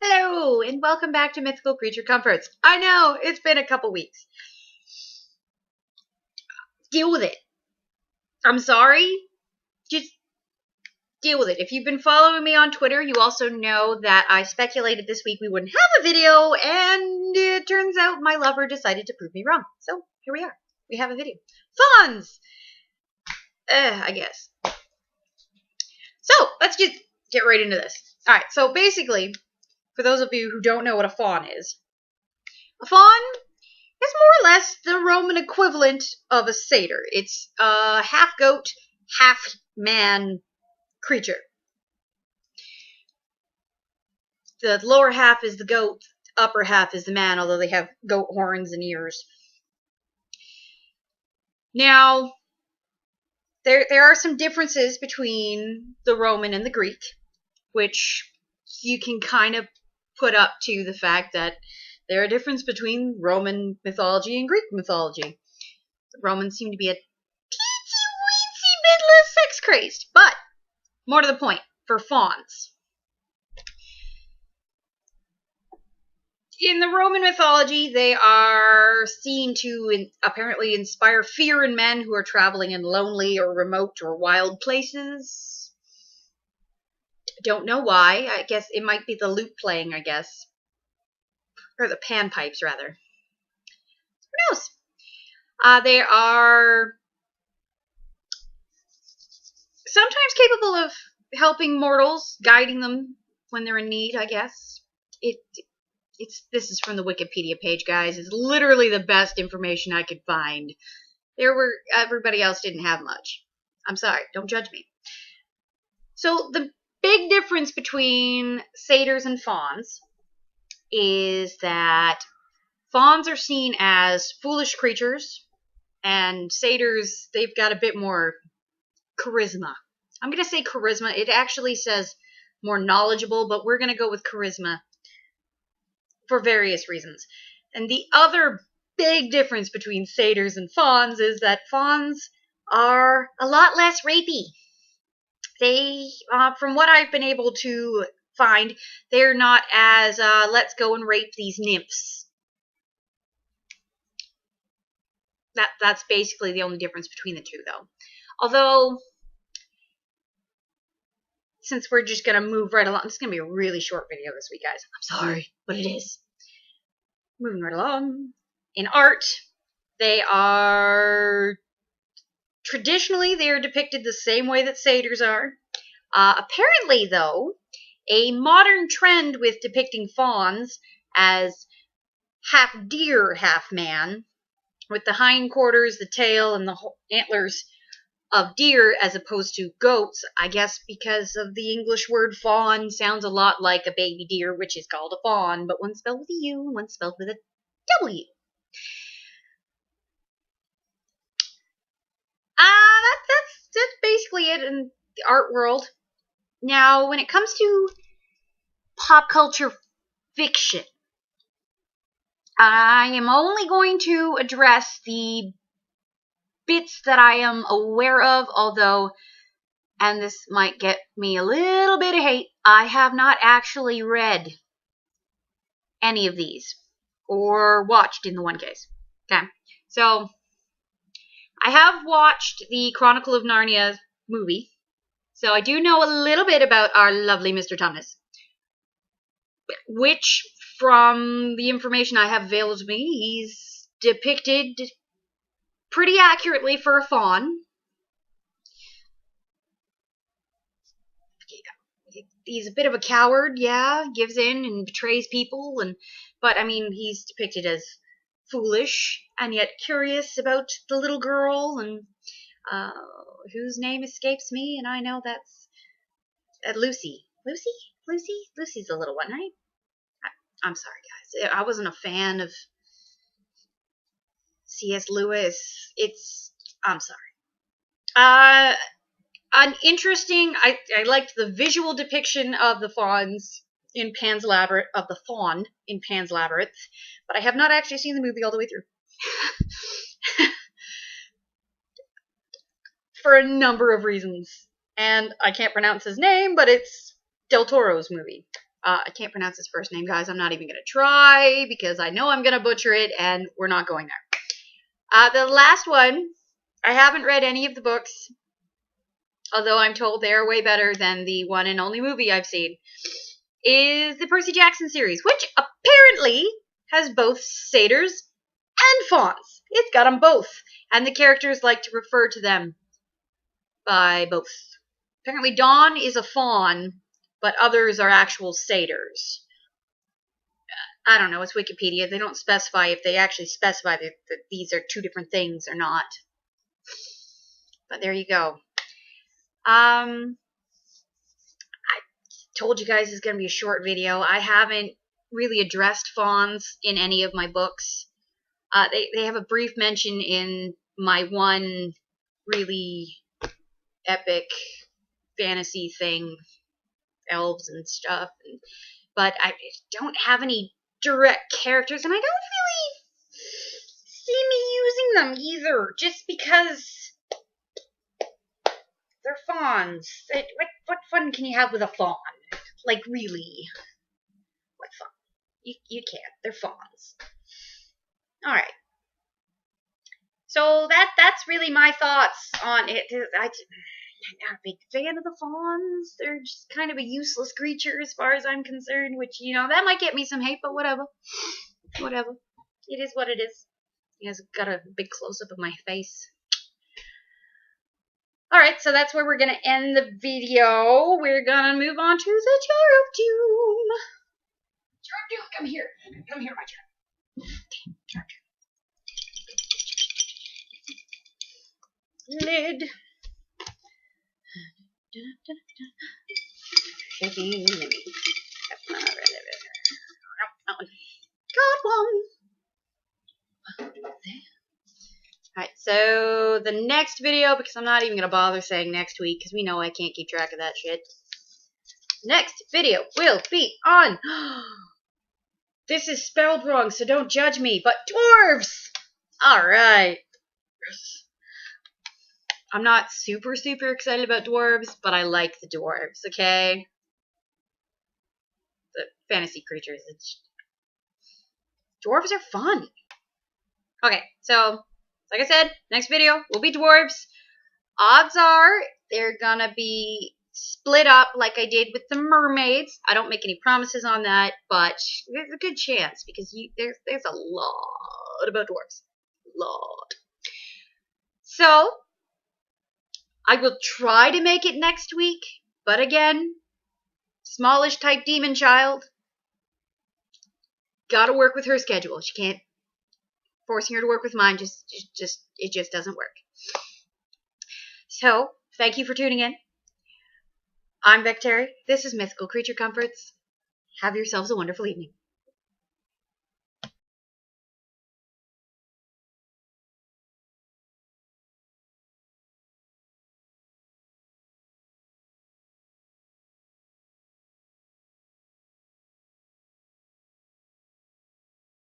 Hello, and welcome back to Mythical Creature Comforts. I know, it's been a couple weeks. Deal with it. I'm sorry. Just deal with it. If you've been following me on Twitter, you also know that I speculated this week we wouldn't have a video, and it turns out my lover decided to prove me wrong. So, here we are. We have a video. Fawns! I guess. So, let's just get right into this. Alright, so basically, for those of you who don't know what a fawn is, a fawn is more or less the Roman equivalent of a satyr. It's a half goat, half man creature. The lower half is the goat, upper half is the man, although they have goat horns and ears. Now, there are some differences between the Roman and the Greek, which you can kind of put up to the fact that there are differences between Roman mythology and Greek mythology. The Romans seem to be a teensy-weensy bit less sex-crazed, but more to the point, for fawns. In the Roman mythology, they are seen to apparently inspire fear in men who are traveling in lonely or remote or wild places. Don't know why. I guess it might be the lute playing, I guess. Or the panpipes, rather. Who knows? They are sometimes capable of helping mortals, guiding them when they're in need, I guess. This is from the Wikipedia page, guys. It's literally the best information I could find. Everybody else didn't have much. I'm sorry, don't judge me. So the big difference between satyrs and fawns is that fawns are seen as foolish creatures, and satyrs, they've got a bit more charisma. I'm going to say charisma. It actually says more knowledgeable, but we're going to go with charisma for various reasons. And the other big difference between satyrs and fawns is that fawns are a lot less rapey. They, from what I've been able to find, they're not as, let's go and rape these nymphs. That's basically the only difference between the two, though. Although, since we're just going to move right along, this is going to be a really short video this week, guys. I'm sorry, but it is. Moving right along. In art, they are traditionally depicted the same way that satyrs are. Apparently, though, a modern trend with depicting fawns as half deer, half man, with the hindquarters, the tail, and the antlers of deer as opposed to goats, I guess because of the English word fawn sounds a lot like a baby deer, which is called a fawn, but one's spelled with a U and one's spelled with a W. That's basically it in the art world. Now, when it comes to pop culture fiction, I am only going to address the bits that I am aware of, although, and this might get me a little bit of hate, I have not actually read any of these, or watched in the one case. Okay, so I have watched the Chronicle of Narnia movie, so I do know a little bit about our lovely Mr. Tumnus, which, from the information I have available to me, he's depicted pretty accurately for a fawn. He's a bit of a coward, yeah, gives in and betrays people, but I mean, he's depicted as foolish and yet curious about the little girl, and whose name escapes me, and I know that's Lucy. Lucy's the little one, right? I'm sorry, guys. I wasn't a fan of C.S. Lewis. I'm sorry. An interesting, I liked the visual depiction of the fawns in Pan's Labyrinth, of the fawn in Pan's Labyrinth, but I have not actually seen the movie all the way through. For a number of reasons. And I can't pronounce his name, but it's Del Toro's movie. I can't pronounce his first name, guys. I'm not even going to try because I know I'm going to butcher it, and we're not going there. The last one, I haven't read any of the books, although I'm told they are way better than the one and only movie I've seen, is the Percy Jackson series, which apparently has both satyrs and fawns. It's got them both, and the characters like to refer to them by both. Apparently Dawn is a fawn, but others are actual satyrs. I don't know, it's Wikipedia. They don't specify if they actually specify that these are two different things or not. But there you go. I told you guys this is going to be a short video. I haven't really addressed fawns in any of my books. They have a brief mention in my one really epic fantasy thing, elves and stuff, but I don't have any direct characters, and I don't really see me using them either, just because they're fawns. What fun can you have with a fawn? Like, really? What fun? You can't. They're fawns. Alright. So that's really my thoughts on it. I'm not a big fan of the fawns. They're just kind of a useless creature as far as I'm concerned, which, you know, that might get me some hate, but whatever. Whatever. It is what it is. You guys got a big close-up of my face. Alright, so that's where we're going to end the video. We're going to move on to the Jar of Doom. Jar of Doom, come here. Come here, my jar. Jar of Doom. Lid. Shaking. Got one. Alright, so the next video, because I'm not even going to bother saying next week, because we know I can't keep track of that shit. Next video will be on, this is spelled wrong, so don't judge me, but dwarves! Alright. I'm not super excited about dwarves, but I like the dwarves, okay? The fantasy creatures. Dwarves are fun. Okay, so like I said, next video will be dwarves. Odds are they're gonna be split up like I did with the mermaids. I don't make any promises on that, but there's a good chance because there's a lot about dwarves. Lot. So I will try to make it next week, but again, smallish type demon child. Gotta work with her schedule. She can't. Forcing her to work with mine it just doesn't work. So, thank you for tuning in. I'm Beck Terry. This is Mythical Creature Comforts. Have yourselves a wonderful evening.